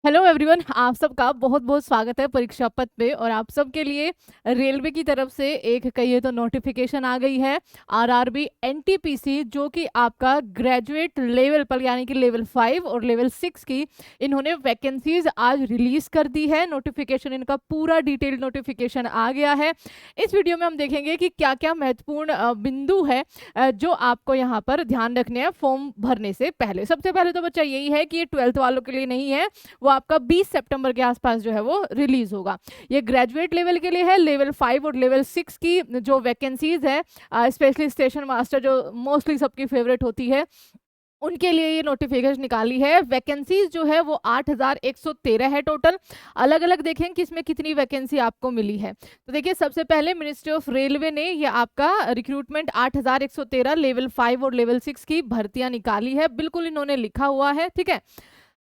Hello everyone, आप सबका बहुत बहुत स्वागत है परीक्षा पथ पे। और आप सबके लिए रेलवे की तरफ से एक कहिए तो नोटिफिकेशन आ गई है। आरआरबी एनटीपीसी जो कि आपका ग्रेजुएट लेवल पर यानी कि लेवल 5 और लेवल 6 की इन्होंने वैकेंसीज आज रिलीज कर दी है। नोटिफिकेशन इनका पूरा डिटेल्ड नोटिफिकेशन आ गया है। इस वीडियो में हम देखेंगे कि क्या क्या महत्वपूर्ण बिंदु है जो आपको यहाँ पर ध्यान रखने हैं फॉर्म भरने से पहले। सबसे पहले तो बच्चा यही है कि ये 12th वालों के लिए नहीं है, वो आपका 20 सितंबर के आसपास जो है वो रिलीज होगा। ये ग्रेजुएट लेवल के लिए है। लेवल 5 और लेवल 6 की जो वैकेंसीज है, स्पेशली स्टेशन मास्टर जो मोस्टली सबकी फेवरेट होती है, उनके लिए ये नोटिफिकेशन निकाली है। वैकेंसीज जो है वो 8113 है टोटल। अलग अलग देखें कि इसमें कितनी वैकेंसी आपको मिली है। तो देखिए, सबसे पहले मिनिस्ट्री ऑफ रेलवे ने ये आपका रिक्रूटमेंट 8113 लेवल 5 और लेवल 6 की भर्तियां निकाली है। बिल्कुल इन्होंने लिखा हुआ है, ठीक है।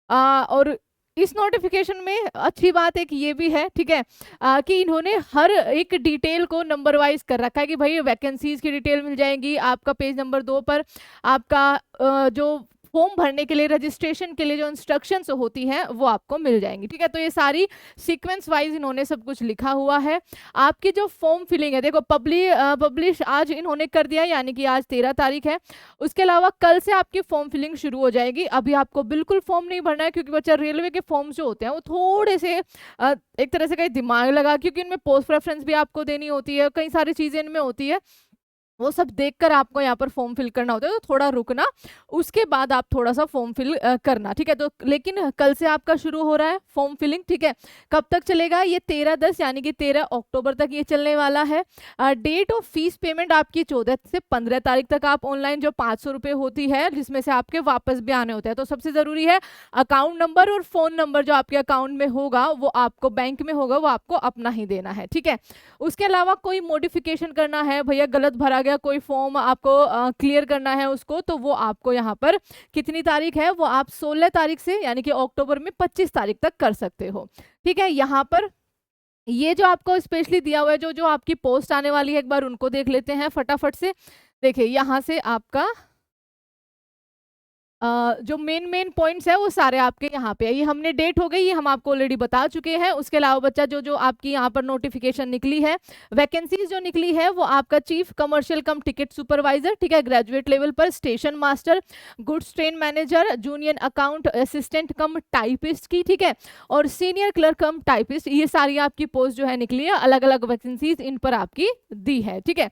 और इस नोटिफिकेशन में अच्छी बात एक ये भी है, ठीक है, कि इन्होंने हर एक डिटेल को नंबर वाइज कर रखा है कि भाई वैकेंसीज की डिटेल मिल जाएगी आपका पेज नंबर 2 पर। आपका जो फॉर्म भरने के लिए रजिस्ट्रेशन के लिए जो इंस्ट्रक्शंस होती हैं वो आपको मिल जाएंगी, ठीक है। तो ये सारी सीक्वेंस वाइज इन्होंने सब कुछ लिखा हुआ है। आपकी जो फॉर्म फिलिंग है, देखो पब्लिश आज इन्होंने कर दिया, यानी कि आज 13 तारीख है। उसके अलावा कल से आपकी फॉर्म फिलिंग शुरू हो जाएगी। अभी आपको बिल्कुल फॉर्म नहीं भरना है, क्योंकि बच्चा रेलवे के फॉर्म्स जो होते हैं वो थोड़े से एक तरह से कहीं दिमाग लगा, क्योंकि इनमें पोस्ट प्रेफरेंस भी आपको देनी होती है, कई सारी चीजें इनमें होती है, वो सब देखकर आपको यहाँ पर फॉर्म फिल करना होता है। तो थोड़ा रुकना, उसके बाद आप थोड़ा सा फॉर्म फिल करना, ठीक है। तो लेकिन कल से आपका शुरू हो रहा है फॉर्म फिलिंग, ठीक है। कब तक चलेगा? ये 13/10 यानी कि 13 अक्टूबर तक ये चलने वाला है। डेट ऑफ फीस पेमेंट आपकी 14 से 15 तारीख तक आप ऑनलाइन जो 500 रुपये होती है, जिसमें से आपके वापस भी आने होते हैं। तो सबसे जरूरी है अकाउंट नंबर और फोन नंबर जो आपके अकाउंट में होगा, वो आपको बैंक में होगा, वो आपको अपना ही देना है, ठीक है। उसके अलावा कोई मॉडिफिकेशन करना है, भैया गलत भरा गया कोई फॉर्म, आपको क्लियर करना है उसको, तो वो आपको यहाँ पर कितनी तारीख है, वो आप 16 तारीख से यानी कि अक्टूबर में 25 तारीख तक कर सकते हो, ठीक है। यहाँ पर ये जो आपको स्पेशली दिया हुआ है, जो जो आपकी पोस्ट आने वाली है, एक बार उनको देख लेते हैं फटाफट से। देखिए, यहाँ से आपका जो मेन पॉइंट्स है वो सारे आपके यहाँ पे है। ये हमने डेट हो गई, ये हम आपको ऑलरेडी बता चुके हैं। उसके अलावा बच्चा जो जो आपकी यहाँ पर नोटिफिकेशन निकली है, वैकेंसीज जो निकली है, वो आपका chief commercial cum ticket supervisor, ठीक है, ग्रेजुएट लेवल पर, station master, goods train manager, junior account assistant कम टाइपिस्ट की, ठीक है, और सीनियर क्लर्क कम टाइपिस्ट, ये सारी आपकी पोस्ट जो है निकली है। अलग अलग वैकेंसीज इन पर आपकी दी है, ठीक है।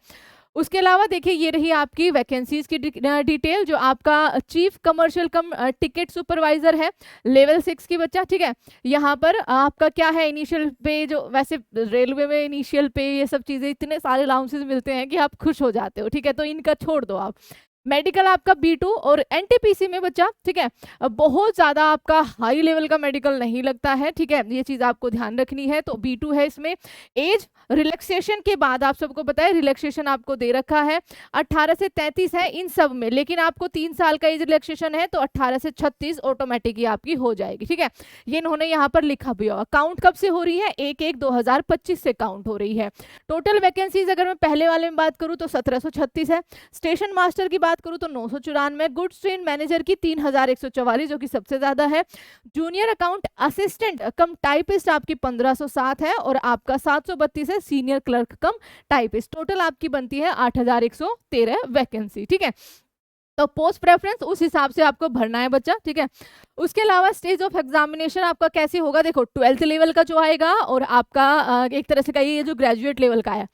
उसके अलावा देखिए, ये रही आपकी वैकेंसीज की डिटेल। जो आपका chief commercial cum ticket supervisor है, लेवल 6 की बच्चा, ठीक है। यहाँ पर आपका क्या है, इनिशियल पे, जो वैसे रेलवे में इनिशियल पे ये सब चीजें, इतने सारे अलाउंसेस मिलते हैं कि आप खुश हो जाते हो, ठीक है। तो इनका छोड़ दो आप। मेडिकल आपका B2 और एनटीपीसी में बच्चा, ठीक है, बहुत ज्यादा आपका हाई लेवल का मेडिकल नहीं लगता है, ठीक है, ये चीज आपको ध्यान रखनी है। तो B2 है इसमें। एज रिलैक्सेशन के बाद आप सबको पता है रिलैक्सेशन आपको दे रखा है 18 से 33 है इन सब में, लेकिन आपको 3 साल का एज रिलैक्सेशन है, तो 18 से 36 ऑटोमेटिक आपकी हो जाएगी, ठीक है। ये इन्होंने यहाँ पर लिखा भी होगा। काउंट कब से हो रही है? 1/1/2025 से काउंट हो रही है। टोटल वैकेंसीज अगर मैं पहले वाले में बात करूँ तो 1736 है। स्टेशन मास्टर की बात करूं तो 994, गुड्स ट्रेन मैनेजर की 3144 जो कि सबसे ज्यादा है। जूनियर अकाउंट असिस्टेंट कम टाइपिस्ट आपकी 1507 है, और आपका 732 है सीनियर क्लर्क कम टाइपिस्ट। टोटल आपकी बनती है 8113 वैकेंसी, ठीक है। तो पोस्ट प्रेफरेंस उस हिसाब से आपको भरना है बच्चा, ठीक है। उसके अलावा स्टेज ऑफ एग्जामिनेशन आपका कैसे होगा? देखो, 12th लेवल का जो आएगा, और आपका एक तरह से कहिए ये जो ग्रेजुएट लेवल का है,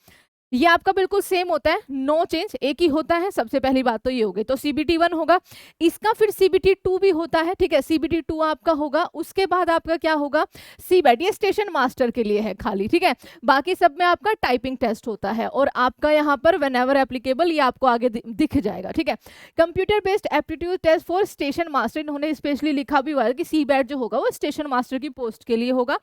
ये आपका बिल्कुल सेम होता है, नो चेंज, एक ही होता है। सबसे पहली बात तो ये होगी। तो CBT 1 होगा, इसका फिर CBT 2 भी होता है, ठीक है, CBT 2 आपका होगा। उसके बाद आपका क्या होगा? CBET, ये स्टेशन मास्टर के लिए है खाली, ठीक है। बाकी सब में आपका टाइपिंग टेस्ट होता है, और आपका यहाँ पर व्हेनेवर एप्लीकेबल ये आपको आगे दिख जाएगा, ठीक है। Computer based aptitude test for station master, इन्होंने स्पेशली लिखा भी हुआ है कि CBET जो होगा वो स्टेशन मास्टर की पोस्ट के लिए होगा।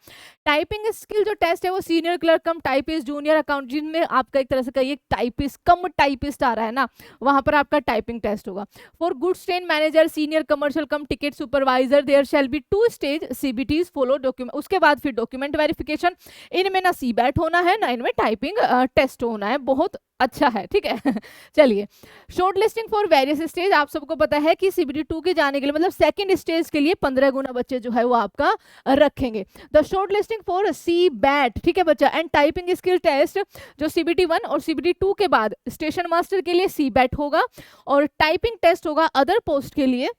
टाइपिंग स्किल जो टेस्ट है वो सीनियर क्लर्क कम टाइपिस्ट, जूनियर अकाउंट, जिनमें आपका एक तरह से कहिए टाइपिस्ट कम टाइपिस्ट आ रहा है ना, वहां पर आपका टाइपिंग टेस्ट होगा। For goods train manager, senior commercial cum ticket supervisor, there shall be 2 stage CBTs follow document. उसके बाद फिर डॉक्यूमेंट वेरिफिकेशन। इनमें ना CBET होना है, ना इनमें टाइपिंग टेस्ट होना है। बहुत अच्छा है, ठीक है। चलिए, short listing for various stage, आप सबको पता है कि CBT 2 के जाने के लिए मतलब सेकंड स्टेज के लिए 15 गुना बच्चे जो है वो आपका रखेंगे। The short listing for CBAT, ठीक है बच्चा, एंड टाइपिंग स्किल टेस्ट जो CBT 1 और CBT 2 के बाद स्टेशन मास्टर के लिए CBAT होगा और टाइपिंग टेस्ट होगा अदर पोस्ट के लिए।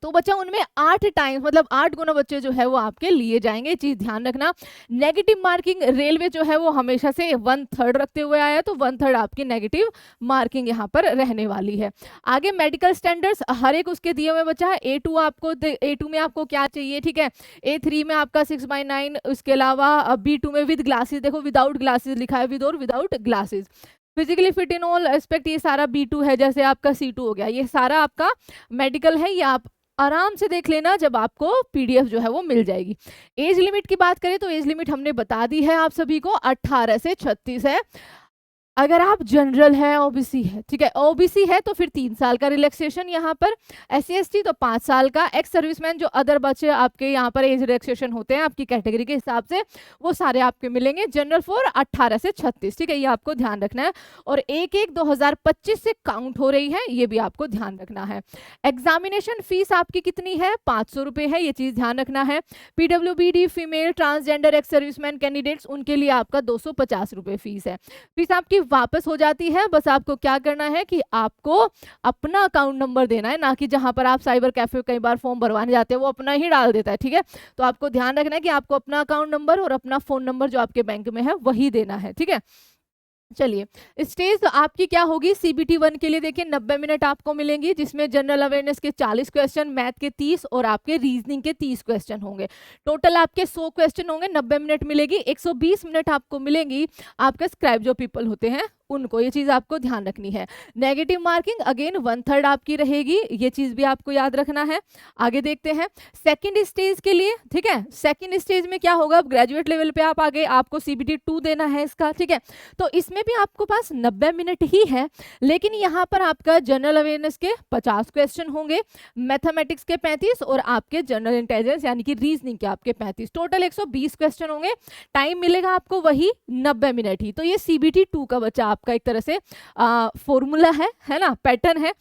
तो बच्चा उनमें 8 टाइम्स मतलब 8 गुना बच्चे जो है वो आपके लिए जाएंगे, चीज ध्यान रखना। नेगेटिव मार्किंग रेलवे जो है वो हमेशा से 1/3 रखते हुए आया, तो 1/3 आपकी नेगेटिव मार्किंग यहाँ पर रहने वाली है। आगे मेडिकल स्टैंडर्ड्स हर एक उसके दिए हुए बच्चा है। A2 में आपको क्या चाहिए, ठीक है। A3 में आपका 6/9, उसके अलावा B2 में विद ग्लासेस, देखो विदाउट ग्लासेस लिखा है, विद और without glasses. Physically fit in all aspect, ये सारा B2 है, जैसे आपका C2 हो गया, ये सारा आपका मेडिकल है। ये आप आराम से देख लेना जब आपको PDF जो है वो मिल जाएगी। एज लिमिट की बात करें तो एज लिमिट हमने बता दी है आप सभी को, 18 से 36 है। अगर आप जनरल है, OBC है, ठीक है, OBC है तो फिर 3 साल का रिलैक्सेशन यहाँ पर, SC ST तो 5 साल का, एक्स सर्विसमैन जो अदर बच्चे आपके यहाँ पर एज रिलैक्सेशन होते हैं आपकी कैटेगरी के हिसाब से, वो सारे आपके मिलेंगे। जनरल फॉर 18 से 36, ठीक है, ये आपको ध्यान रखना है। और 1/1/2025 से काउंट हो रही है, ये भी आपको ध्यान रखना है। एग्जामिनेशन फीस आपकी कितनी है, 500 रुपये है, ये चीज ध्यान रखना है। PWBD female transgender ex serviceman candidates, उनके लिए आपका 250 रुपये फीस है। फीस आपकी वापस हो जाती है, बस आपको क्या करना है कि आपको अपना अकाउंट नंबर देना है, ना कि जहां पर आप साइबर कैफे कई बार फॉर्म भरवाने जाते हैं वो अपना ही डाल देता है, ठीक है। तो आपको ध्यान रखना है कि आपको अपना अकाउंट नंबर और अपना फोन नंबर जो आपके बैंक में है वही देना है, ठीक है। चलिए, स्टेज तो आपकी क्या होगी, CBT 1 के लिए देखिए 90 मिनट आपको मिलेंगी, जिसमें जनरल अवेयरनेस के 40 क्वेश्चन, मैथ के 30 और आपके रीजनिंग के 30 क्वेश्चन होंगे। टोटल आपके 100 क्वेश्चन होंगे, 90 मिनट मिलेगी। 120 मिनट आपको मिलेंगी आपके स्क्राइब जो पीपल होते हैं उनको, ये चीज आपको ध्यान रखनी है। नेगेटिव मार्किंग अगेन 1/3 आपकी रहेगी, ये चीज भी आपको याद रखना है। आगे देखते हैं सेकंड स्टेज के लिए, ठीक है। सेकंड स्टेज में क्या होगा, ग्रेजुएट लेवल पे आप आगे, आपको CBT 2 देना है इसका, ठीक है। तो इसमें भी आपको पास 90 मिनट ही है, लेकिन यहाँ पर आपका जनरल अवेयरनेस के 50 क्वेश्चन होंगे, मैथमेटिक्स के 35 और आपके जनरल इंटेलिजेंस यानी कि रीजनिंग के आपके 35, टोटल 120 क्वेश्चन होंगे। टाइम मिलेगा आपको वही 90 मिनट ही। तो ये CBT 2 का बच्चा आपका एक तरह से फॉर्मूला है ना, पैटर्न है।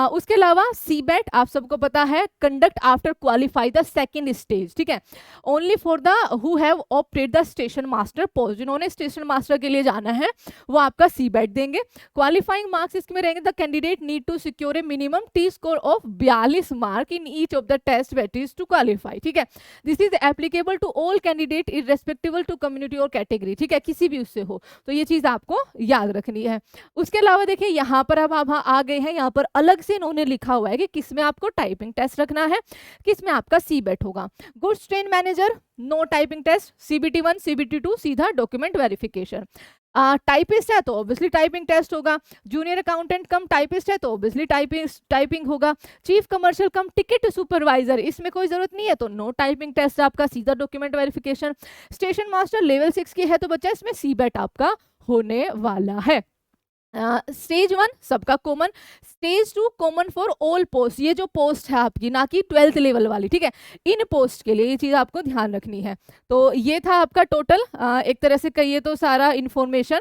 उसके अलावा CBAT आप सबको पता है, conduct after qualify the second stage, ठीक है, only for the who have opted the station master post, जिन्होंने स्टेशन मास्टर के लिए जाना है वो आपका CBAT देंगे। क्वालिफाइंग मार्क्स इसमें रहेंगे, the candidate need to secure a minimum T score of 42 mark in each of the test batteries to qualify, ठीक है। This is applicable to all candidate irrespective to community और category, ठीक है, किसी भी उससे हो, तो ये चीज आपको याद रखनी है। उसके अलावा देखिए यहाँ पर अब आप आ गए हैं, यहाँ पर अलग से इन्होंने लिखा हुआ है कि किसमें आपको टाइपिंग टेस्ट रखना है, किसमें आपका CBAT होगा। Goods train manager no typing test, CBT 1 CBT 2 सीधा डॉक्यूमेंट वेरिफिकेशन। टाइपिस्ट है तो ऑब्वियसली टाइपिंग टेस्ट होगा। जूनियर अकाउंटेंट कम टाइपिस्ट है तो ऑब्वियसली टाइपिंग होगा। Chief commercial cum ticket supervisor, इसमें कोई जरूरत नहीं है तो नो टाइपिंग टेस्ट, आपका सीधा document verification. Station master level 6 की है तो बच्चा इसमें CBAT आपका होने वाला है। स्टेज 1 सबका common, stage 2 common for all post, ये जो पोस्ट है आपकी, ना कि 12th लेवल वाली, ठीक है, इन पोस्ट के लिए ये चीज आपको ध्यान रखनी है। तो ये था आपका टोटल एक तरह से कहिए तो सारा इंफॉर्मेशन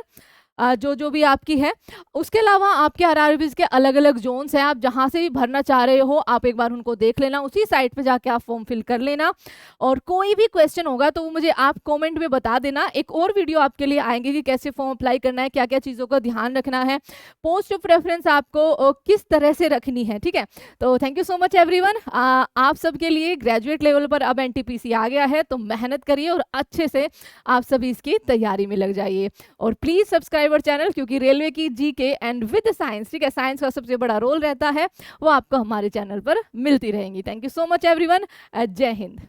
जो भी आपकी है। उसके अलावा आपके RRBs के अलग अलग जोन्स हैं, आप जहां से भी भरना चाह रहे हो आप एक बार उनको देख लेना, उसी साइट पे जाके आप फॉर्म फिल कर लेना। और कोई भी क्वेश्चन होगा तो वो मुझे आप कमेंट में बता देना। एक और वीडियो आपके लिए आएंगे कि कैसे फॉर्म अप्लाई करना है, क्या क्या चीज़ों का ध्यान रखना है, पोस्ट ऑफ प्रेफरेंस आपको किस तरह से रखनी है, ठीक है। तो thank you so much everyone. आप सबके लिए ग्रेजुएट लेवल पर अब NTPC आ गया है, तो मेहनत करिए और अच्छे से आप सभी इसकी तैयारी में लग जाइए। और प्लीज सब्सक्राइब चैनल, क्योंकि रेलवे की GK एंड विद साइंस, ठीक है, साइंस का सबसे बड़ा रोल रहता है, वो आपको हमारे चैनल पर मिलती रहेंगी। Thank you so much everyone, जय हिंद।